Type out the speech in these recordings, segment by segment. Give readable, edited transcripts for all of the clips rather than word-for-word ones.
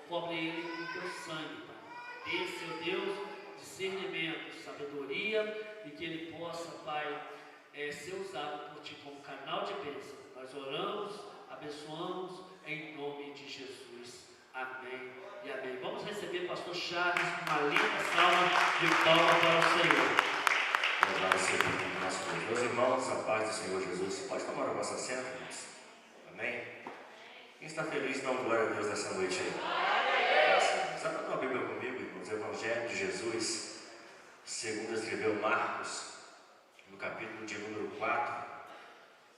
cobre ele com teu sangue, Pai. Dê, Senhor Deus, discernimento, sabedoria, e que ele possa, Pai, ser usado por Ti como canal de bênção. Nós oramos, abençoamos, em nome de Jesus. Amém e amém. Vamos receber Pastor Charles com uma linda salva de palmas para o Senhor. Louvado seja o nome do nosso Deus. Meus irmãos, a paz do Senhor Jesus. Pode tomar a vossa assento, irmãos? Amém? Quem está feliz, dá glória a Deus nessa noite aí. Sabe a Bíblia comigo, irmãos? Evangelho de Jesus, segundo escreveu Marcos, no capítulo de número 4.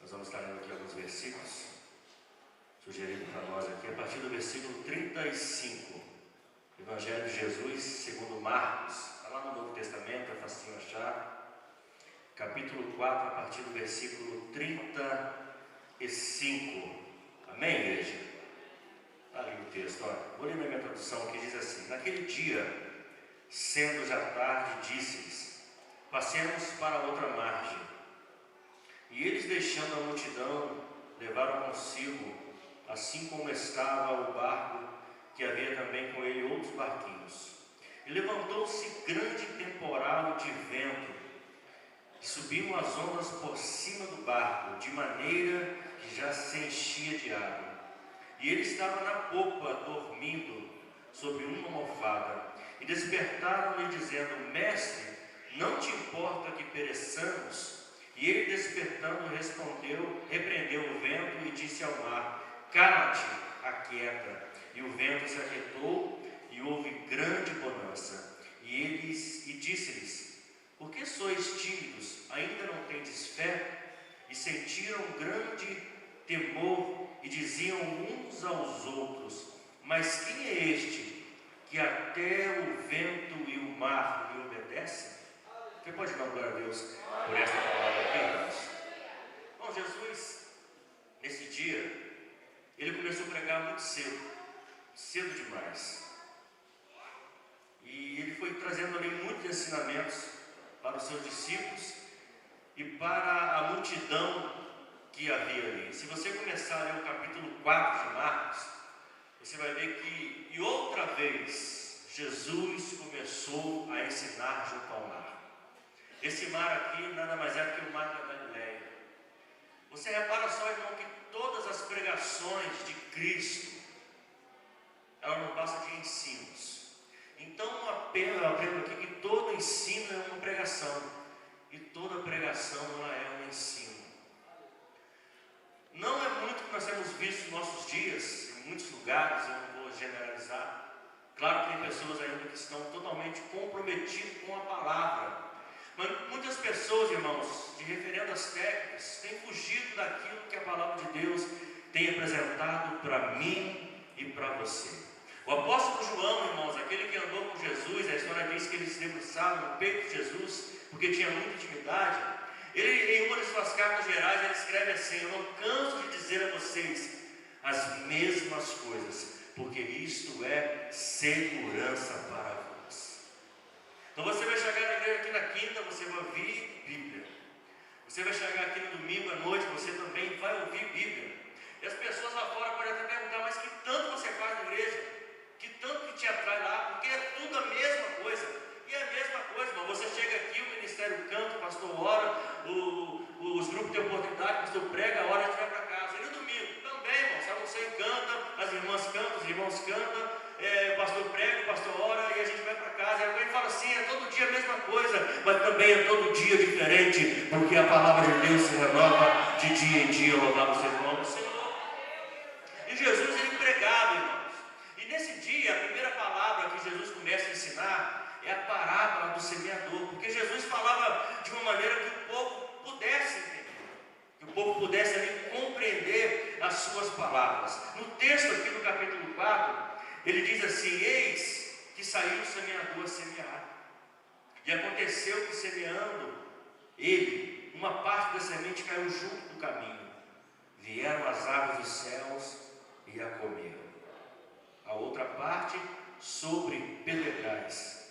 Nós vamos estar lendo aqui alguns versículos, sugerido para nós aqui, a partir do versículo 35. Evangelho de Jesus, segundo Marcos, está lá no Novo Testamento, é facinho achar. Capítulo 4, a partir do versículo 35. Amém, igreja? Está ali o texto, olha. Vou ler na minha tradução que diz assim: naquele dia, sendo já tarde, disse-lhes: passemos para outra margem. E eles, deixando a multidão, levaram consigo, assim como estava o barco, que havia também com ele outros barquinhos. E levantou-se grande temporal de vento, e subiam as ondas por cima do barco, de maneira que já se enchia de água. E ele estava na popa, dormindo, sobre uma almofada. E despertaram-lhe, dizendo: Mestre, não te importa que pereçamos? E ele, despertando, repreendeu o vento e disse ao mar: cala-te, aquieta. E o vento se aquietou, e houve grande bonança. E disse-lhes: por que sois tímidos? Ainda não tendes fé? E sentiram grande temor, e diziam uns aos outros: mas quem é este, que até o vento e o mar lhe obedecem? Você pode dar glória a Deus por esta palavra aqui, irmãos? Bom, Jesus, nesse dia, ele começou a pregar muito cedo demais. E ele foi trazendo ali muitos ensinamentos para os seus discípulos e para a multidão que havia ali. Se você começar a ler o capítulo 4 de Marcos, você vai ver que, e outra vez, Jesus começou a ensinar junto ao mar. Esse mar aqui nada mais é do que o mar da Galileia. Você repara só, irmão, que todas as pregações de Cristo, ela não passa de ensinos. Então eu aprendo aqui que todo ensino é uma pregação, e toda pregação ela é um ensino. Não é muito que nós temos visto nos nossos dias, em muitos lugares, eu não vou generalizar. Claro que tem pessoas ainda que estão totalmente comprometidas com a palavra. Mas muitas pessoas, irmãos, de referendas técnicas, têm fugido daquilo que a palavra de Deus tem apresentado para mim e para você. O apóstolo João, irmãos, aquele que andou com Jesus, a história diz que ele se debruçava no peito de Jesus, porque tinha muita intimidade. Ele, em uma de suas cartas gerais, ele escreve assim: eu não canso de dizer a vocês as mesmas coisas, porque isto é segurança para vós. Então você vai chegar na igreja aqui na quinta, você vai ouvir Bíblia. Você vai chegar aqui no domingo à noite, você também vai ouvir Bíblia. E as pessoas lá fora podem até perguntar: mas que tanto você faz na igreja? Que tanto que te atrai lá? Porque é tudo a mesma coisa. E é a mesma coisa, irmão. Você chega aqui, o ministério canta, o pastor ora, os grupos têm oportunidade, o pastor prega, a hora a gente vai para casa. E no domingo também, irmão, sabe, você canta, as irmãs cantam, os irmãos cantam, o pastor prega, o pastor ora, e a gente vai para casa. E alguém fala assim: é todo dia a mesma coisa, mas também é todo dia diferente, porque a palavra de Deus se renova de dia em dia. Louvado seja o nome do Senhor. E Jesus, ele pregava, irmãos. E nesse dia, a primeira palavra que Jesus começa a ensinar é a parábola do semeador, porque Jesus falava de uma maneira que o povo pudesse entender, que o povo pudesse ali compreender as suas palavras. No texto aqui do capítulo 4, ele diz assim: eis que saiu o semeador a semear. E aconteceu que, semeando ele, uma parte da semente caiu junto do caminho. Vieram as aves dos céus e a comeram. A outra parte sobre pedregais,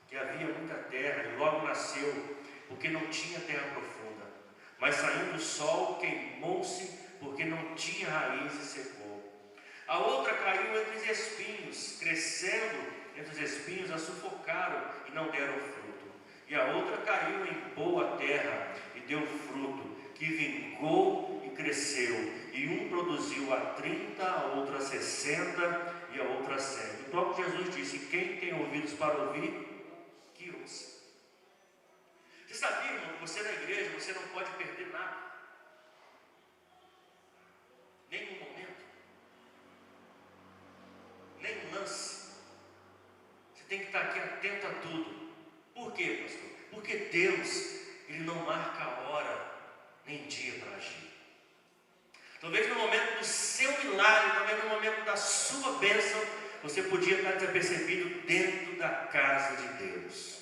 que havia muita terra, e logo nasceu, porque não tinha terra profunda. Mas saindo o sol, queimou-se, porque não tinha raiz, e secou. A outra caiu entre os espinhos, crescendo entre os espinhos, a sufocaram e não deram fruto. E a outra caiu em boa terra e deu fruto, que vingou e cresceu. E um produziu a 30, a outra a 60 e a outra a 100. O próprio Jesus disse: quem tem ouvidos para ouvir, que ouça. Você sabia, irmão, que você na igreja, você não pode perder nada. Nenhum momento. Nem um lance. Você tem que estar aqui atento a tudo. Por quê, pastor? Porque Deus, Ele não marca a hora nem dia para agir. Talvez no momento do seu milagre, talvez no momento da sua bênção, você podia estar desapercebido dentro da casa de Deus.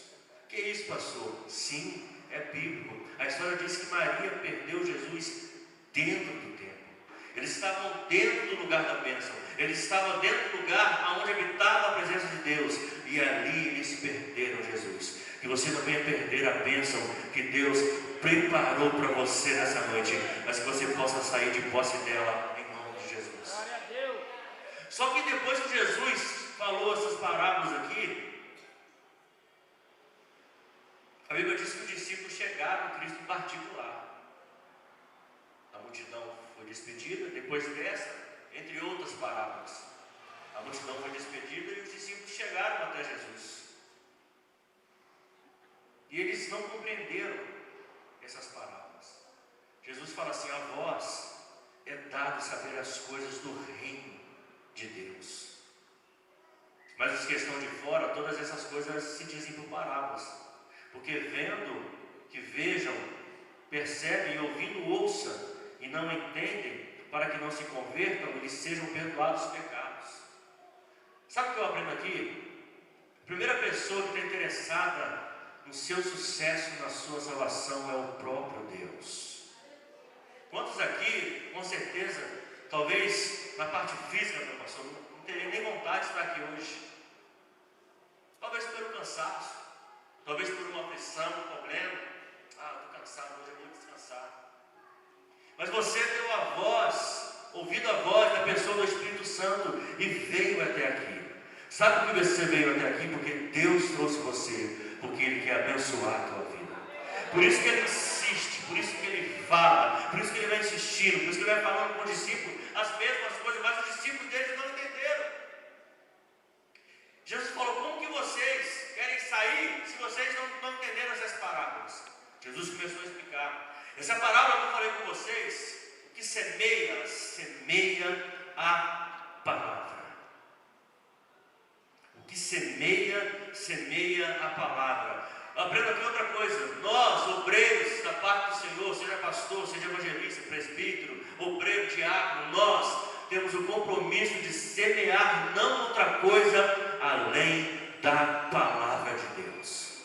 Que isso, pastor? Sim, é bíblico. A história diz que Maria perdeu Jesus dentro do templo. Eles estavam dentro do lugar da bênção. Eles estavam dentro do lugar onde habitava a presença de Deus. E ali eles perderam Jesus. Que você não venha perder a bênção que Deus preparou para você nessa noite, mas que você possa sair de posse dela em nome de Jesus. Glória a Deus. Só que depois que Jesus falou essas parábolas aqui, a Bíblia diz que os discípulos chegaram a Cristo em particular. A multidão foi despedida. Depois dessa, entre outras parábolas, a multidão foi despedida e os discípulos chegaram até Jesus. E eles não compreenderam essas parábolas. Jesus fala assim: a vós é dado saber as coisas do reino de Deus, mas os que estão de fora, todas essas coisas se dizem por parábolas, porque vendo que vejam, percebem e ouvindo ouçam e não entendem, para que não se convertam e lhes sejam perdoados os pecados. Sabe o que eu aprendo aqui? A primeira pessoa que está interessada no seu sucesso, na sua salvação, é o próprio Deus. Quantos aqui, com certeza, talvez na parte física, meu pastor, não teria nem vontade de estar aqui hoje. Talvez pelo cansaço, talvez por uma aflição, um problema. Estou cansado, hoje é muito descansado. Mas você deu a voz, ouvido a voz da pessoa do Espírito Santo e veio até aqui. Sabe por que você veio até aqui? Porque Deus trouxe você, porque Ele quer abençoar a tua vida. Por isso que Ele insiste, por isso que Ele fala, por isso que Ele vai insistindo, por isso que Ele vai falando com os discípulos as mesmas coisas, mas os discípulos deles não entenderam. Jesus falou: como que vocês querem sair se vocês não entenderam essas parábolas? Jesus começou a explicar. Essa parábola que eu falei com vocês, o que semeia, semeia a palavra. O que semeia, semeia a palavra. Aprenda aqui outra coisa: nós, obreiros da parte do Senhor, seja pastor, seja evangelista, presbítero, obreiro, diácono, nós temos o compromisso de semear não outra coisa além da palavra de Deus.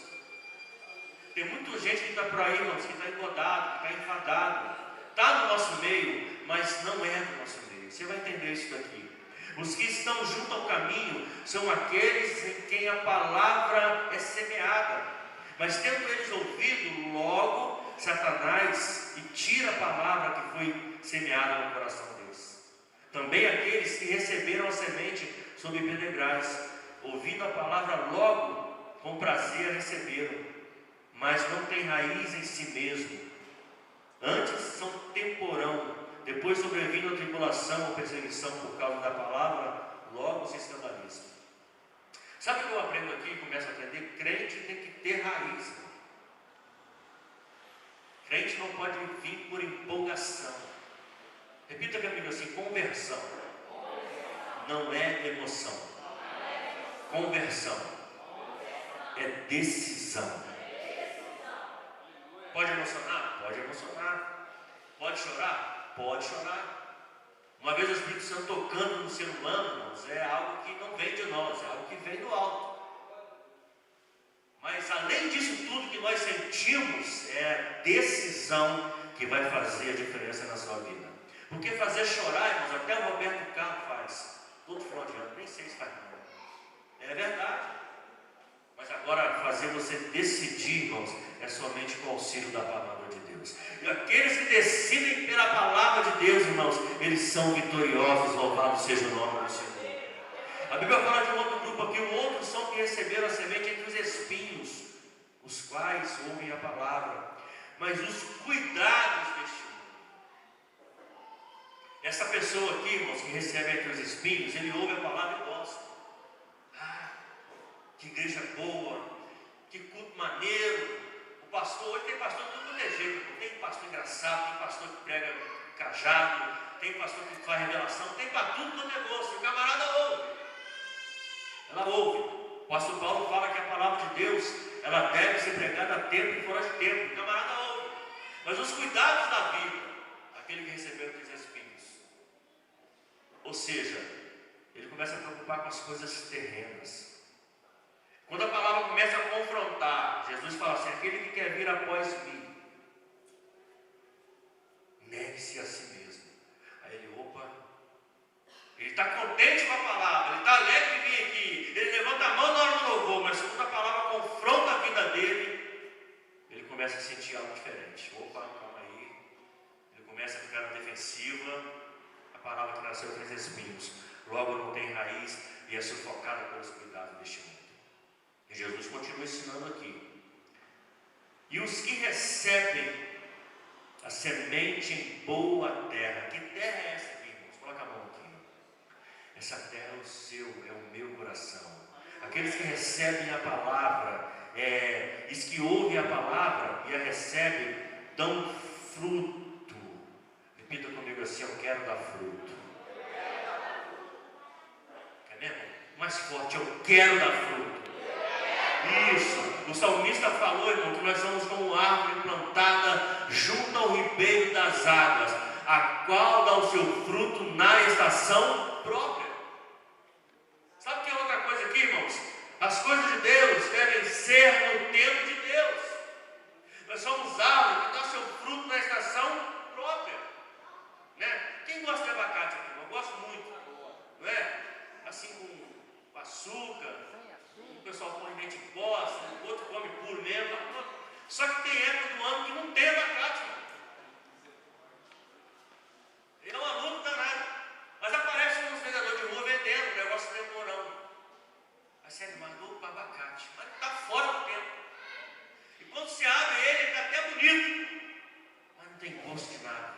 Tem muita gente que está por aí, irmãos, que está incomodado, que está enfadado, está no nosso meio, mas não é do nosso meio. Você vai entender isso daqui. Os que estão junto ao caminho são aqueles em quem a palavra é semeada, mas tendo eles ouvido, logo Satanás e tira a palavra que foi semeada no coração deles. Também aqueles que receberam a semente sob pedregais, ouvindo a palavra, logo com prazer a receberam, mas não tem raiz em si mesmo. Antes são temporão, depois sobrevindo a tribulação ou perseguição por causa da palavra, logo se escandalizam. Sabe o que eu aprendo aqui e começo a aprender? Crente tem que ter raiz. Crente não pode vir por empolgação. Repita comigo assim: conversão não é emoção. Conversão é decisão. Pode emocionar? Pode emocionar. Pode chorar? Pode chorar. Uma vez o Espírito Santo tocando no ser humano, irmãos, é algo que não vem de nós, é algo que vem do alto. Mas além disso tudo que nós sentimos, é a decisão que vai fazer a diferença na sua vida. Porque fazer chorar, irmãos, até o Roberto Carlos faz. Todo final de ano, nem sei se faz não. É verdade. Mas agora fazer você você decidir, irmãos, é somente com o auxílio da palavra de Deus. E aqueles que decidem pela palavra de Deus, irmãos, eles são vitoriosos, louvado seja o nome do Senhor. A Bíblia fala de um outro grupo aqui, outros são que receberam a semente entre os espinhos, os quais ouvem a palavra, mas os cuidados deste mundo. Essa pessoa aqui, irmãos, que recebe entre os espinhos, ele ouve a palavra e gosta. Que igreja boa, que culto maneiro. O pastor, hoje tem pastor de tudo de jeito. Tem pastor engraçado, tem pastor que prega cajado, tem pastor que faz revelação, tem para tudo quanto é gosto. O camarada ouve. Ela ouve. O pastor Paulo fala que a palavra de Deus, ela deve ser pregada a tempo e fora de tempo. O camarada ouve. Mas os cuidados da vida, aquele que recebeu aqueles espinhos, ou seja, ele começa a preocupar com as coisas terrenas. Quando a palavra começa a confrontar, Jesus fala assim: aquele que quer vir após mim, negue-se a si mesmo. Aí ele, ele está contente com a palavra, ele está alegre de vir aqui, ele levanta a mão na hora do louvor, mas quando a palavra confronta a vida dele, ele começa a sentir algo diferente. Calma aí. Ele começa a ficar na defensiva. A palavra que nasceu tem espinhos, logo não tem raiz e é sufocada pelos cuidados deste mundo. E Jesus continua ensinando aqui. E os que recebem a semente em boa terra. Que terra é essa aqui, irmãos? Coloca a mão aqui. Essa terra é o seu, é o meu coração. Aqueles que recebem a palavra, os que ouvem a palavra e a recebem, dão fruto. Repita comigo assim: eu quero dar fruto. Quer mesmo? Mais forte: eu quero dar fruto. Isso, o salmista falou, irmão, que nós somos como árvore plantada junto ao ribeiro das águas, a qual dá o seu fruto na estação própria. Sabe que é outra coisa aqui, irmãos? As coisas de Deus devem ser no tempo de Deus. Nós somos árvores que dá seu fruto na estação própria, né? Quem gosta de abacate aqui? Eu gosto muito, não é? Assim com açúcar. O pessoal põe leite em pó, o outro come puro mesmo. Só que tem época do ano que não tem abacate. É uma luta danada. Mas aparece uns vendedores de rua vendendo, o negócio demorando. Aí você mandou para abacate, mas está fora do tempo. E quando se abre ele está até bonito, mas não tem gosto de nada.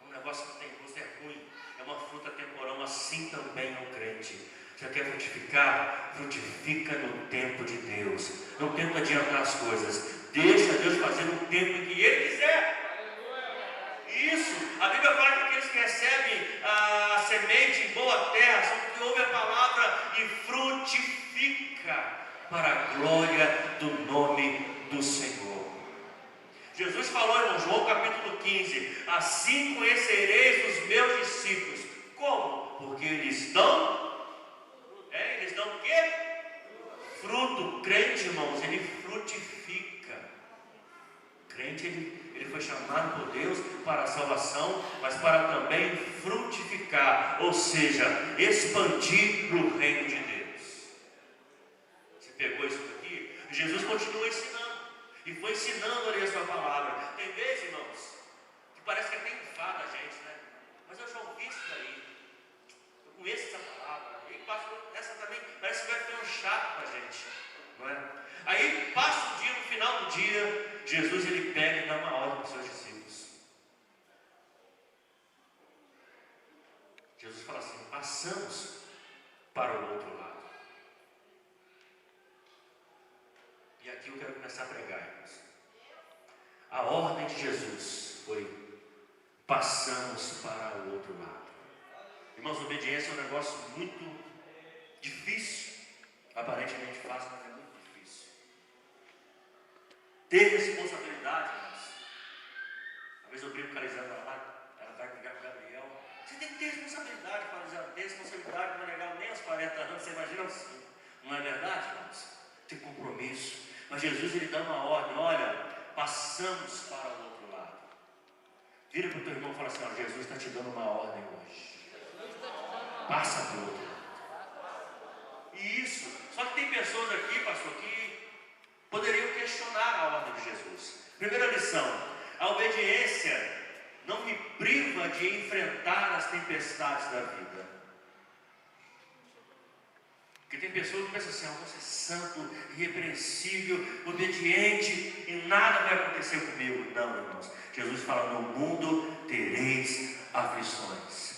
Um negócio que não tem gosto é ruim. É uma fruta temporal, assim também é o crente. Você quer frutificar? Frutifica no tempo de Deus. Não tenta adiantar as coisas. Deixa Deus fazer no tempo em que Ele quiser. Isso. A Bíblia fala que aqueles que recebem a semente em boa terra são os que ouvem a palavra e frutifica para a glória do nome do Senhor. Jesus falou, irmão, João capítulo 15: assim conhecereis os meus discípulos. Como? Porque eles dão o quê? Fruto. Crente, irmãos, ele frutifica. Crente, ele foi chamado por Deus para a salvação, mas para também frutificar, ou seja, expandir o reino de Deus. Você pegou isso daqui? Jesus continua ensinando, e foi ensinando ali a sua palavra. Tem vezes, irmãos, que parece que até enfada a gente, né? Mas eu já ouvi isso daí, eu conheço essa palavra. Essa também parece que vai ter um chato para a gente, não é? Aí passa o dia, no final do dia, Jesus ele pega e dá uma ordem para os seus discípulos. Jesus fala assim: passamos para o outro lado. E aqui eu quero começar a pregar, irmãos. A ordem de Jesus foi: passamos para o outro lado. Irmãos, obediência é um negócio muito difícil, aparentemente fácil, mas é muito difícil. Ter responsabilidade, irmãos. Uma vez eu brinco com a Lisandra lá, ela vai brigar com o Gabriel. Você tem que ter responsabilidade, para Lisandra. Ter responsabilidade não é legal nem aos 40 anos, você imagina assim. Não é verdade, irmãos? Ter compromisso. Mas Jesus ele dá uma ordem: olha, passamos para o outro lado. Vira para o teu irmão e fala assim: ó, Jesus está te dando uma ordem hoje. Passa para o outro lado. E isso, só que tem pessoas aqui, pastor, que poderiam questionar a ordem de Jesus. Primeira lição: a obediência não me priva de enfrentar as tempestades da vida. Porque tem pessoas que pensam assim: eu vou ser santo, irrepreensível, obediente e nada vai acontecer comigo. Não, irmãos. Jesus fala: no mundo tereis aflições.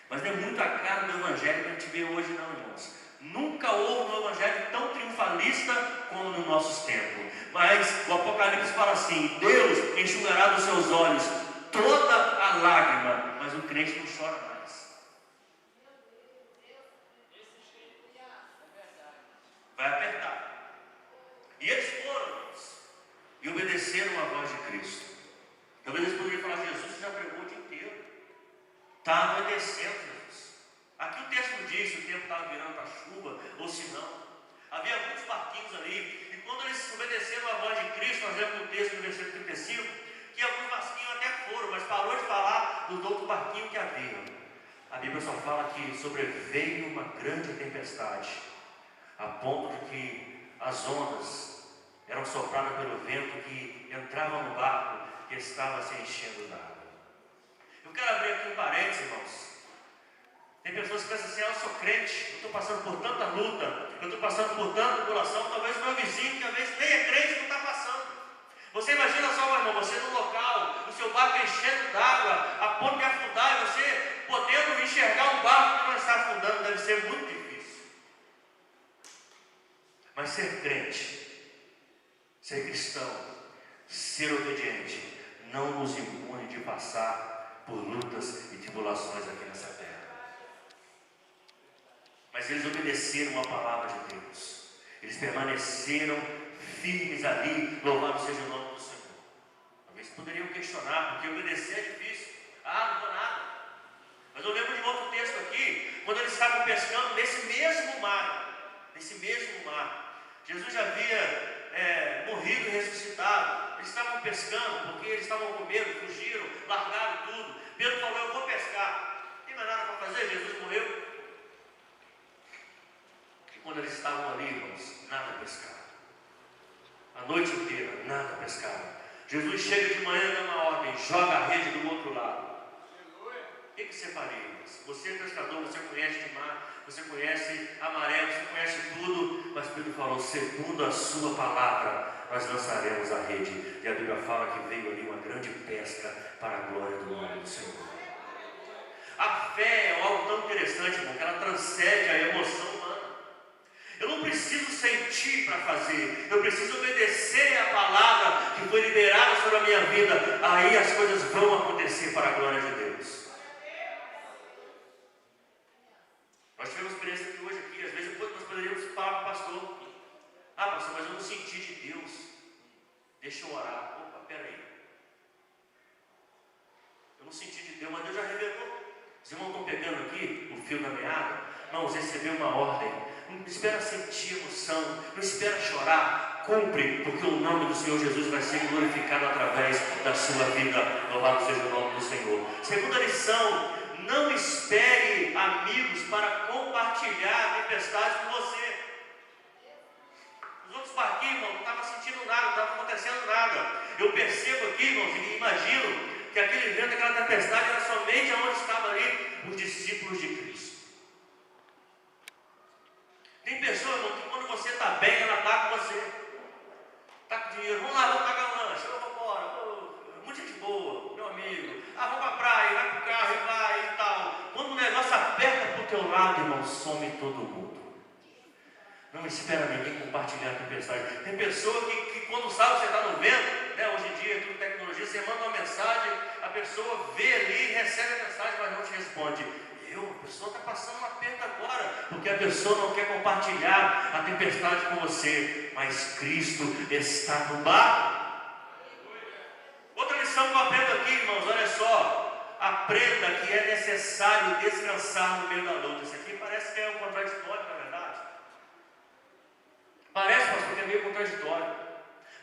Mas não é muito a cara do evangelho que a gente vê hoje, não, irmãos. Nunca houve um evangelho tão triunfalista como nos nossos tempos. Mas o Apocalipse fala assim: Deus enxugará dos seus olhos toda a lágrima, mas o crente não chora mais. Vai apertar. E eles foram, irmãos, e obedeceram a voz de Cristo. Talvez eles poderiam falar: Jesus já pregou o dia inteiro, está anoitecendo, Jesus. Aqui o texto não diz se o tempo estava virando para chuva ou se não. Havia alguns barquinhos ali, e quando eles obedeceram a voz de Cristo, nós vemos no texto do versículo 35, que alguns barquinhos até foram, mas parou de falar do outro barquinho que havia. A Bíblia só fala que sobreveio uma grande tempestade, a ponto de que as ondas eram sopradas pelo vento que entrava no barco que estava se enchendo d'água. Eu quero abrir aqui um parênteses, irmãos. Tem pessoas que pensam assim: eu sou crente, eu estou passando por tanta luta, eu estou passando por tanta tribulação. Talvez o meu vizinho, que às vezes nem é crente, não está passando. Você imagina só, meu irmão, você no local, o seu barco enchendo d'água, a ponto de afundar, e você podendo enxergar um barco que não está afundando, deve ser muito difícil. Mas ser crente, ser cristão, ser obediente, não nos impune de passar por lutas e tribulações aqui nessa terra. Mas eles obedeceram a palavra de Deus. Eles permaneceram firmes ali. Louvado seja o nome do Senhor. Talvez poderiam questionar, porque obedecer é difícil. Não vou nada. Mas eu lembro de um outro texto aqui, quando eles estavam pescando nesse mesmo mar. Jesus já havia morrido e ressuscitado. Eles estavam pescando porque eles estavam com medo, fugiram, largaram tudo. Pedro falou: eu vou pescar. Não tem mais nada para fazer, Jesus morreu. E quando eles estavam ali, irmãos, nada pescaram. A noite inteira, nada pescaram. Jesus chega de manhã e dá uma ordem: joga a rede do outro lado. O que você faria, irmãos? Você é pescador, você conhece de mar, você conhece a maré, você conhece tudo. Mas Pedro falou: segundo a sua palavra, nós lançaremos a rede. E a Bíblia fala que veio ali uma grande pesca para a glória do nome do Senhor. A fé é algo tão interessante, irmão, que ela transcende a emoção humana. Eu não preciso sentir para fazer, eu preciso obedecer a palavra que foi liberada sobre a minha vida. Aí as coisas vão acontecer para a glória de Deus. Nós tivemos experiência aqui hoje, às vezes nós poderíamos falar com o pastor: pastor, mas eu não senti de Deus. Deixa eu orar. Opa, peraí. Eu não senti de Deus, mas Deus já revelou. Os irmãos estão pegando aqui o fio da meada? Não, você recebeu uma ordem. Não espera sentir emoção, não espera chorar. Cumpre, porque o nome do Senhor Jesus vai ser glorificado através da sua vida. Louvado seja o nome do Senhor. Segunda lição: não espere amigos para compartilhar a tempestade com você. Os outros barquinhos, irmão, não estavam sentindo nada, não estava acontecendo nada. Eu percebo aqui, irmãos, e imagino que aquele vento, aquela tempestade era somente onde estavam ali os discípulos de Cristo. Tem pessoa, irmão, que quando você está bem, ela está com você. Está com dinheiro: vamos lá, vamos pagar o lanche, vamos embora, muita gente boa, meu amigo. Vamos para a praia, vai para o carro e vai e tal. Quando o negócio aperta para o teu lado, irmão, some todo mundo. Não espera ninguém compartilhar a tempestade. Tem pessoa que quando sabe que você está no vento, né, hoje em dia, com tecnologia, você manda uma mensagem, a pessoa vê ali, recebe a mensagem, mas não te responde. A pessoa está passando um aperto agora, porque a pessoa não quer compartilhar a tempestade com você, mas Cristo está no barco. Outra lição que eu aprendo aqui, irmãos, olha só: aprenda que é necessário descansar no meio da luta. Isso aqui parece que é um contraditório, na verdade. Parece, pastor, que é meio contraditório.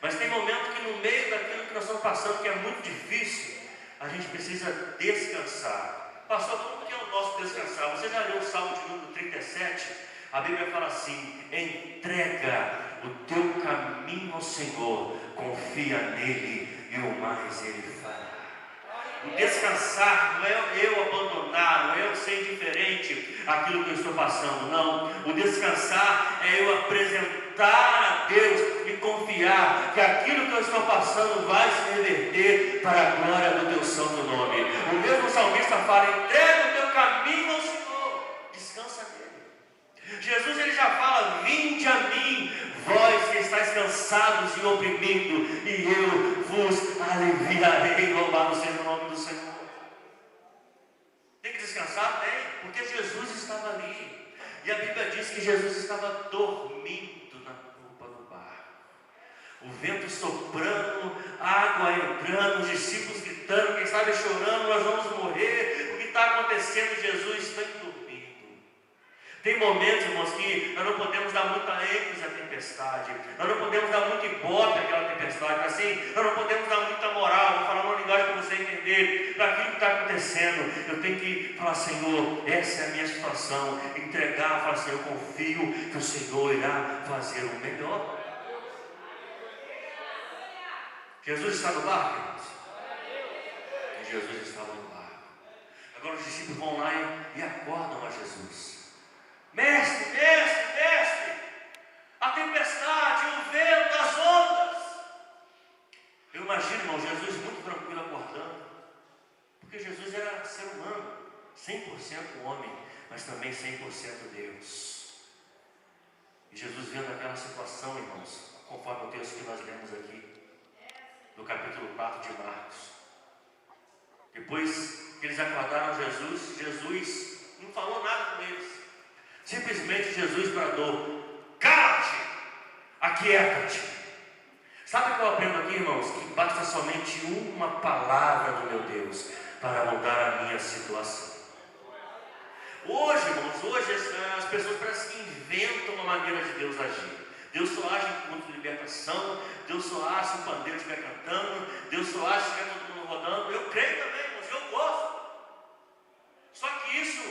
Mas tem momento que no meio daquilo que nós estamos passando, que é muito difícil, a gente precisa descansar. Pastor, como que é o nosso descansar? Você já leu o Salmo de número 37? A Bíblia fala assim: entrega o teu caminho ao Senhor, confia nele e o mais ele fará. O descansar não é eu abandonar, não é eu ser indiferente àquilo que eu estou passando, não. O descansar é eu apresentar a Deus e confiar que aquilo que eu estou passando vai se reverter para a glória do teu santo nome. O mesmo salmista fala: entrega o teu caminho ao Senhor, descansa nele. Jesus ele já fala: vinde a mim, vós que estáis cansados e oprimidos, e eu vos aliviarei. Louvado seja o nome do Senhor. Tem que descansar? Tem, porque Jesus estava ali. E a Bíblia diz que Jesus estava dormindo na polpa do barco. O vento soprando, água entrando, os discípulos gritando, quem sabe chorando: nós vamos morrer, o que está acontecendo? Jesus está dormindo. Tem momentos, irmãos, que nós não podemos dar muita ênfase à tempestade, nós não podemos dar muito ibope àquela tempestade, assim, nós não podemos dar muita moral. Vou falar uma linguagem para você entender daquilo que está acontecendo. Eu tenho que falar: Senhor, essa é a minha situação, entregar, falar: Senhor, eu confio que o Senhor irá fazer o melhor. Jesus está no barco, irmãos? Jesus estava no barco. Agora os discípulos vão lá e acordam a Jesus. Mestre, mestre, mestre, a tempestade, o vento, as ondas. Eu imagino, irmão, Jesus muito tranquilo acordando, porque Jesus era ser humano, 100% homem, mas também 100% Deus. E Jesus vendo aquela situação, irmãos, conforme o texto que nós lemos aqui, no capítulo 4 de Marcos. Depois que eles acordaram Jesus, Jesus não falou nada com eles. Simplesmente Jesus bradou: cala-te, aquieta-te. Sabe o que eu aprendo aqui, irmãos? Que basta somente uma palavra do meu Deus para mudar a minha situação. Hoje, irmãos, hoje as pessoas parecem que inventam uma maneira de Deus agir. Deus só age em culto de libertação, Deus só age se o pandeiro estiver cantando, Deus só age se estiver todo mundo rodando. Eu creio também, irmãos, eu gosto. Só que isso,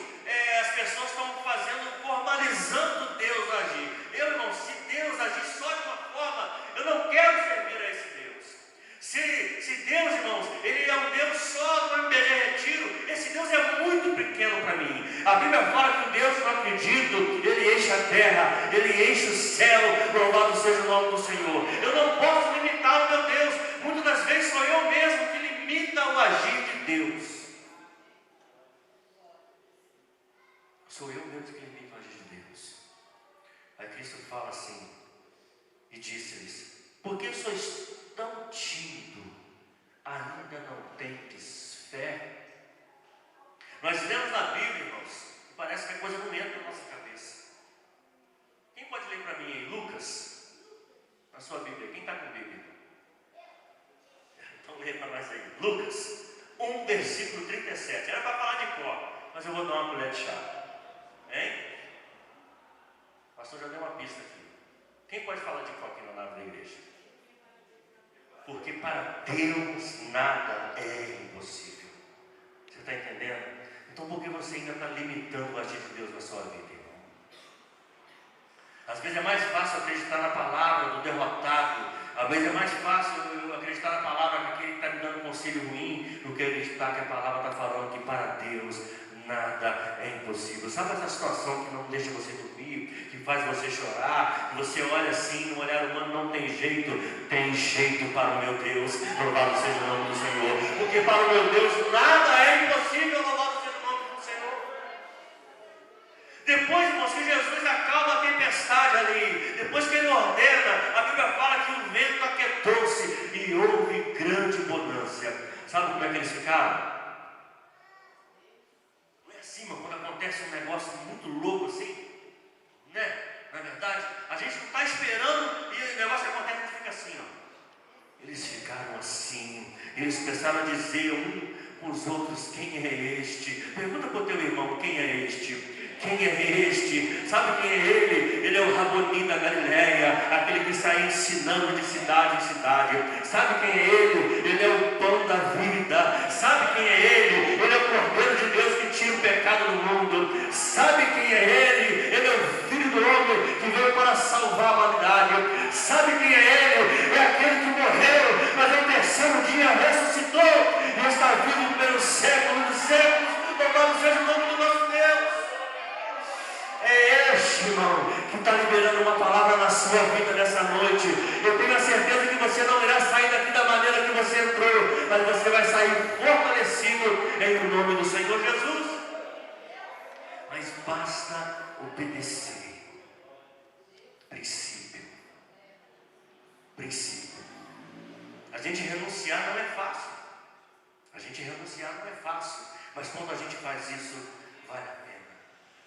as pessoas estão fazendo, formalizando Deus agir. Eu, irmão, se Deus agir só de uma forma, eu não quero servir a esse Deus. Se Deus, irmãos, Ele é um Deus só do MBG Retiro, esse Deus é muito pequeno para mim. A Bíblia fala que o Deus que eu acredito, Ele enche a terra, Ele enche o céu, louvado seja o nome do Senhor. Eu não posso limitar o meu Deus. Muitas das vezes sou eu mesmo que limita o agir de Deus. Sou eu mesmo que limito o agir de Deus. Aí Cristo fala assim, e disse-lhes: por que sois tão tímido? Ainda não tendes fé? Nós lemos na Bíblia, irmãos, e parece que a coisa não entra na nossa cabeça. Quem pode ler para mim aí? Lucas, na sua Bíblia. Quem está com Bíblia? Então lê para nós aí. Lucas 1, versículo 37. Era para falar de cor, mas eu vou dar uma colher de chá. Hein? O pastor já deu uma pista aqui. Quem pode falar de qual aqui na nave da igreja? Porque para Deus nada é impossível. Você está entendendo? Então por que você ainda está limitando o agir de Deus na sua vida, irmão? Às vezes é mais fácil acreditar na palavra do derrotado. Às vezes é mais fácil eu acreditar na palavra daquele que está me dando um conselho ruim, do que acreditar que a palavra está falando que para Deus nada é impossível. Sabe essa situação que não deixa você dormir, que faz você chorar, que você olha assim, no olhar humano não tem jeito? Tem jeito para o meu Deus, louvado seja o nome do Senhor. Porque para o meu Deus nada é impossível, louvado seja o nome do Senhor. Depois, irmãos, que Jesus acalma a tempestade ali, depois que Ele ordena, a Bíblia fala que o vento aquietou-se e houve grande bonança. Sabe como é que eles ficaram? Quando acontece um negócio muito louco assim, né? Na verdade, a gente não está esperando e o negócio acontece e fica assim, ó. Eles ficaram assim, eles começaram a dizer um com os outros: quem é este? Pergunta para o teu irmão: quem é este? Quem é este? Sabe quem é ele? Ele é o Rabonim da Galileia, aquele que sai ensinando de cidade em cidade. Sabe quem é ele? Ele é o pão da vida. Sabe quem é ele? Ele é o Cordeiro de Deus que tira o pecado do mundo. Sabe quem é ele? Ele é o Filho do Homem que veio para salvar a humanidade. irmão, que está liberando uma palavra na sua vida nessa noite. Eu tenho a certeza que você não irá sair daqui da maneira que você entrou, mas você vai sair fortalecido em nome do Senhor Jesus. Mas basta obedecer. Princípio. A gente renunciar não é fácil. Mas quando a gente faz isso, vale a pena.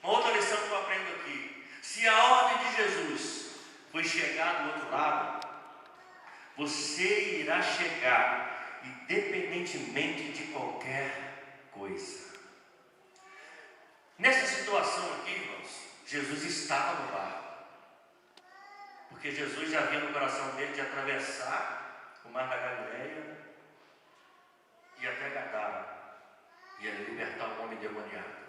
Uma outra lição que eu aprendo aqui: se a ordem de Jesus foi chegar do outro lado, você irá chegar independentemente de qualquer coisa. Nessa situação aqui, irmãos, Jesus estava no barco, porque Jesus já havia no coração dele de atravessar o mar da Galileia e até Gadara, e ele libertar o homem endemoniado.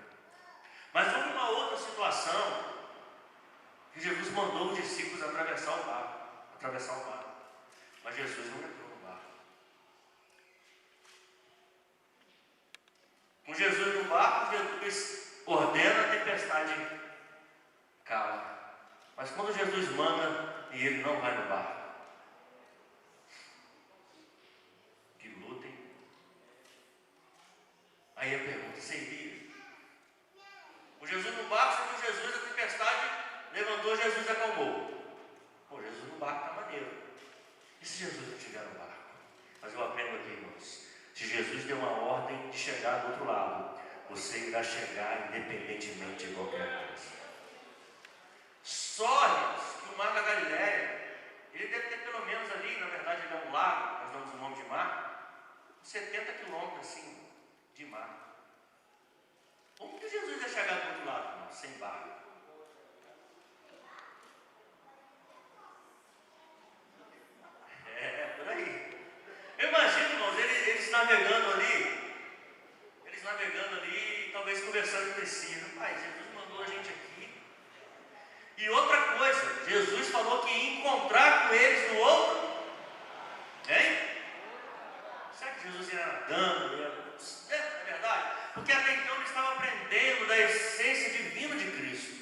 Mas houve uma outra situação que Jesus mandou os discípulos atravessar o mar, mas Jesus não entrou no barco. Com Jesus no barco, Jesus ordena a tempestade calma. Mas quando Jesus manda e ele não vai no barco, que lutem. Aí a pergunta: você iria? Com Jesus no barco, com Jesus, a tempestade levantou, Jesus acalmou. Pô, Jesus no barco está maneiro. E se Jesus não estiver no barco? Mas eu aprendo aqui, irmãos: se Jesus deu uma ordem de chegar do outro lado, você irá chegar independentemente de qualquer coisa. Só, irmãos, que o mar da Galileia, ele deve ter pelo menos ali, na verdade ele é um lago, nós damos o nome de mar, 70 quilômetros assim, de mar. Como que Jesus ia chegar do outro lado, irmãos, sem barco? Por aí. Eu imagino, irmãos, eles navegando ali, talvez conversando entre si. Pai, Jesus mandou a gente aqui. E outra coisa, Jesus falou que ia encontrar com eles no outro. Hein? Será que Jesus ia nadando? É verdade? Porque até então eles estavam aprendendo da essência divina de Cristo.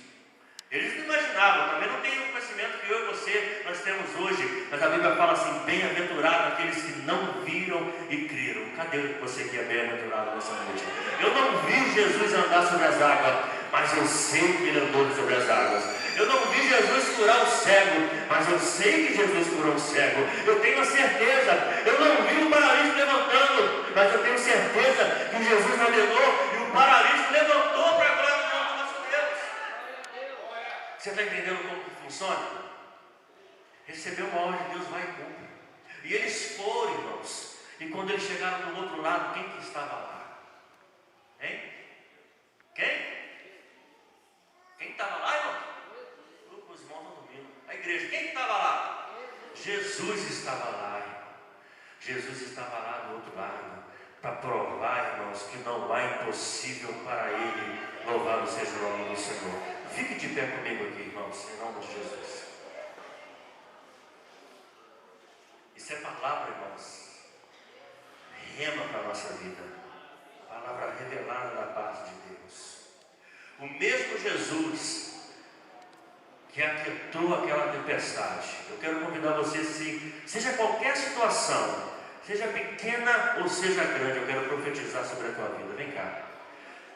Eles não imaginavam, também não tem o conhecimento que eu e você nós temos hoje. Mas a Bíblia fala assim: bem-aventurado aqueles que não viram e creram. Cadê você que é bem-aventurado nessa noite? Eu não vi Jesus andar sobre as águas, mas eu sei que ele andou sobre as águas. Eu não vi Jesus curar o cego, mas eu sei que Jesus curou o cego. Eu tenho a certeza. Eu não vi o paralítico levantando, mas eu tenho certeza que Jesus navegou e o paralítico levantou para a glória do nosso Deus. Você está entendendo como que funciona? Recebeu uma ordem de Deus, vai e cumpre. E eles foram, irmãos. E quando eles chegaram do outro lado, quem que estava lá? Hein? Quem estava lá, irmão? Os irmãos estão dormindo. A igreja, quem estava lá? Jesus estava lá, irmão. Jesus estava lá do outro lado, para provar, irmãos, que não há impossível para ele. Louvado seja o nome do Senhor. Fique de pé comigo aqui, irmãos, em nome de Jesus. Isso é palavra, irmãos, rema para a nossa vida, palavra revelada da parte de Deus. O mesmo Jesus que aquietou aquela tempestade, eu quero convidar você, seja qualquer situação, seja pequena ou seja grande, eu quero profetizar sobre a tua vida. Vem cá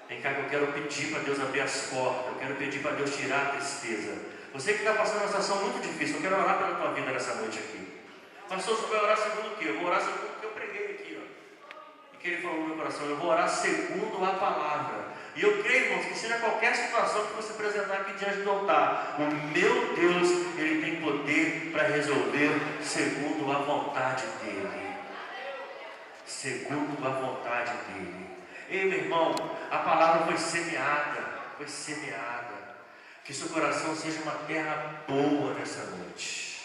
que eu quero pedir para Deus abrir as portas, eu quero pedir para Deus tirar a tristeza. Você que está passando uma situação muito difícil, eu quero orar pela tua vida nessa noite aqui. Pastor, você vai orar segundo o quê? Eu vou orar segundo o que eu preguei aqui, ó. E que ele falou no meu coração: eu vou orar segundo a palavra. E eu creio, irmãos, que seja qualquer situação que você apresentar aqui diante do altar, o meu Deus, ele tem poder para resolver segundo a vontade dele. Segundo a vontade dele. Ei, meu irmão, a palavra foi semeada. Que seu coração seja uma terra boa nessa noite.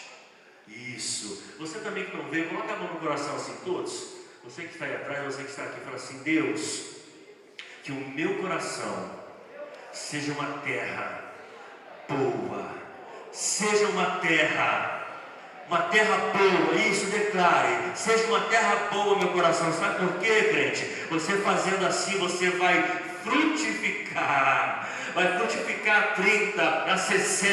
Isso. Você também que não vê, coloca a mão no coração assim, todos. Você que está aí atrás, você que está aqui, fala assim: Deus, que o meu coração seja uma terra boa. Seja uma terra boa. Isso, declare: seja uma terra boa, meu coração. Sabe por quê, crente? Você fazendo assim, você vai frutificar 30, para 60.